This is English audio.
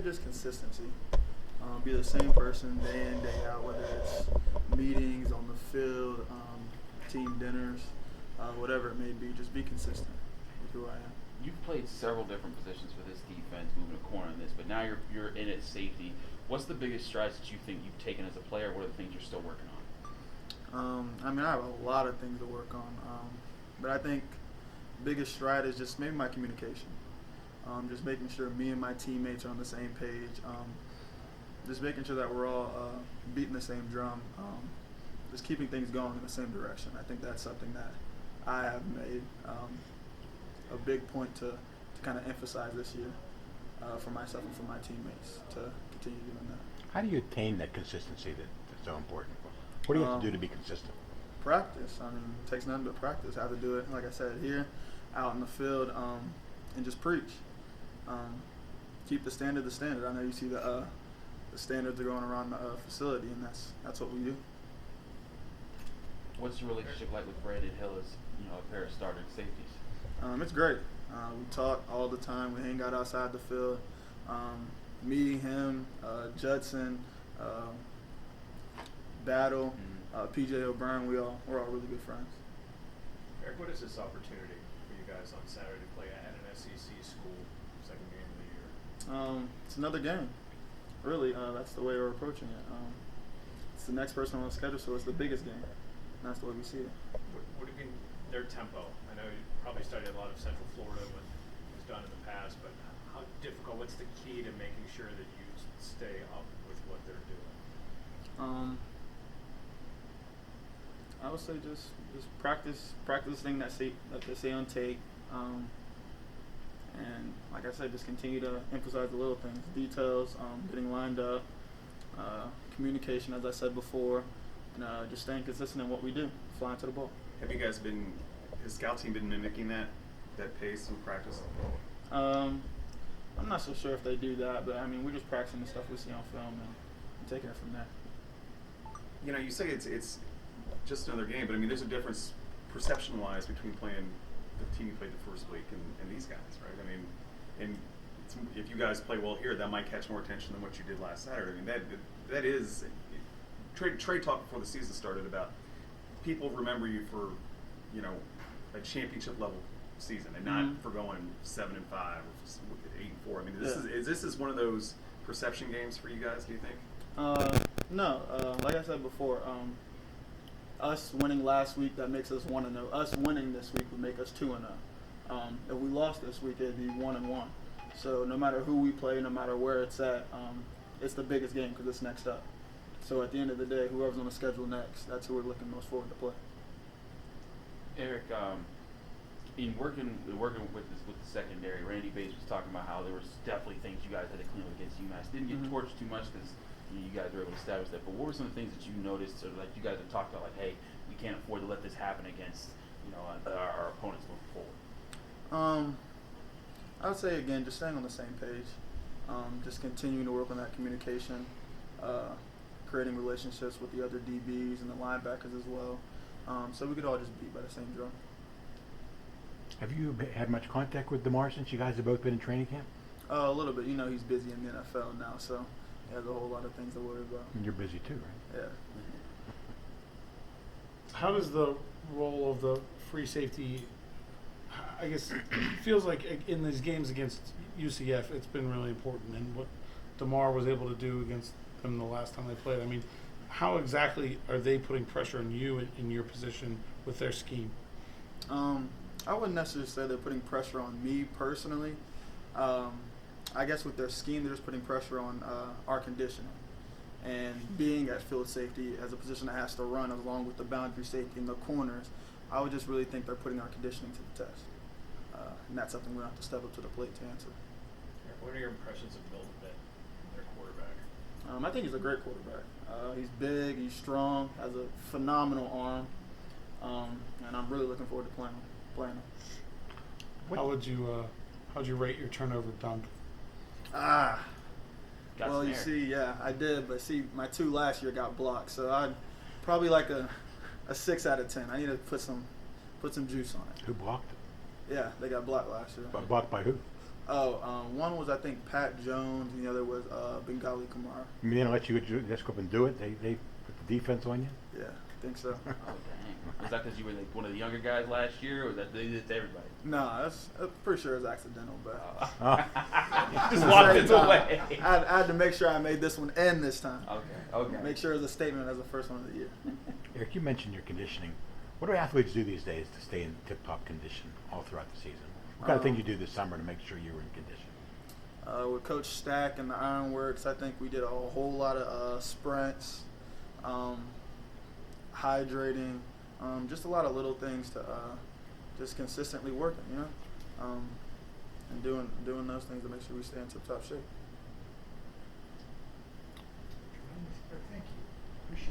say just consistency. Be the same person day in, day out, whether it's meetings, on the field, team dinners, whatever it may be. Just be consistent with who I am. You've played several different positions for this defense, moving a corner in this, but now you're in at safety. What's the biggest strides that you think you've taken as a player? What are the things you're still working on? I mean, I have a lot of things to work on, but I think the biggest stride is just maybe my communication. Just making sure me and my teammates are on the same page. Just making sure that we're all beating the same drum. Just keeping things going in the same direction. I think that's something that I have made a big point to kind of emphasize this year for myself and for my teammates to continue doing that. How do you attain that consistency that's so important? What do you have to do to be consistent? Practice. I mean, it takes nothing but practice. I have to do it, like I said, here, out in the field, and just preach. Keep the standard the standard. I know you see the standards are going around the facility, and that's what we do. What's your relationship like with Brandon Hill as a pair of starting safeties? It's great. We talk all the time. We hang out outside the field. Me, him, Judson, Battle, PJ O'Brien, we're all really good friends. Eric, what is this opportunity for you guys on Saturday to play at an SEC school, second game of the year? It's another game. Really, that's the way we're approaching it. It's the next person on the schedule, so it's the biggest game. And that's the way we see it. What do you mean, their tempo? I know you probably studied a lot of Central Florida when it was done in the past, but how difficult, what's the key to making sure that you stay up with what they're doing? I would say just practice thing that they say on tape, and like I said, just continue to emphasize the little things, details, getting lined up, communication, as I said before, and just staying consistent in what we do, flying to the ball. Have you guys has scout team been mimicking that pace in practice? I'm not so sure if they do that, but I mean, we're just practicing the stuff we see on film and taking it from there. You say it's just another game, but I mean, there's a difference perception-wise between playing the team you played the first week and these guys, right? I mean, and if you guys play well here, that might catch more attention than what you did last Saturday. I mean, that is Trey talked before the season started about people remember you for a championship level season and not for going 7-5 or 8-4. I mean, this is one of those perception games for you guys. Do you think? No. Like I said before, us winning last week, that makes us 1-0. Us winning this week would make us 2-0. If we lost this week, it'd be 1-1. So no matter who we play, no matter where it's at, it's the biggest game because it's next up. So at the end of the day, whoever's on the schedule next, that's who we're looking most forward to play. Eric, in working with the secondary, Randy Bates was talking about how there was definitely things you guys had to clean up against UMass. Didn't get torched too much because you guys were able to establish that. But what were some of the things that you noticed, or like you guys have talked about, like, hey, we can't afford to let this happen against our opponents moving forward? I would say again, just staying on the same page, just continuing to work on that communication, creating relationships with the other DBs and the linebackers as well, so we could all just beat by the same drum. Have you had much contact with DeMar since you guys have both been in training camp? A little bit. He's busy in the NFL now, so he has a whole lot of things to worry about. And you're busy too, right? Yeah. How does the role of the free safety, I guess, it feels like in these games against UCF, it's been really important, and what DeMar was able to do against them the last time they played. I mean, how exactly are they putting pressure on you in your position with their scheme? I wouldn't necessarily say they're putting pressure on me personally. I guess with their scheme, they're just putting pressure on our conditioning. And being at field safety as a position that has to run along with the boundary safety and the corners, I would just really think they're putting our conditioning to the test. And that's something we're going to have to step up to the plate to answer. What are your impressions of Milton, their quarterback? I think he's a great quarterback. He's big, he's strong, has a phenomenal arm, and I'm really looking forward to playing him. How'd you rate your turnover dunk? Well, you see, I did, but see, my 2 last year got blocked, so I'd probably like a 6 out of 10. I need to put some juice on it. Who blocked? Yeah, they got blocked last year. But blocked by who? One was I think Pat Jones, and the other was Bengali Kamara. I mean, they don't let you just go up and do it. They put the defense on you. Yeah, I think so. Oh dang! Was that because you were like one of the younger guys last year, or was that they did it to everybody? No, that's pretty sure it was accidental, but Just at the walked same it time, away. I had to make sure I made this one end this time. Okay. Make sure it was a statement as the first one of the year. Eric, you mentioned your conditioning. What do athletes do these days to stay in tip-top condition all throughout the season? What kind of things you do this summer to make sure you're in condition? With Coach Stack and the Ironworks, I think we did a whole lot of sprints, hydrating, just a lot of little things to just consistently working, and doing those things to make sure we stay in tip-top shape.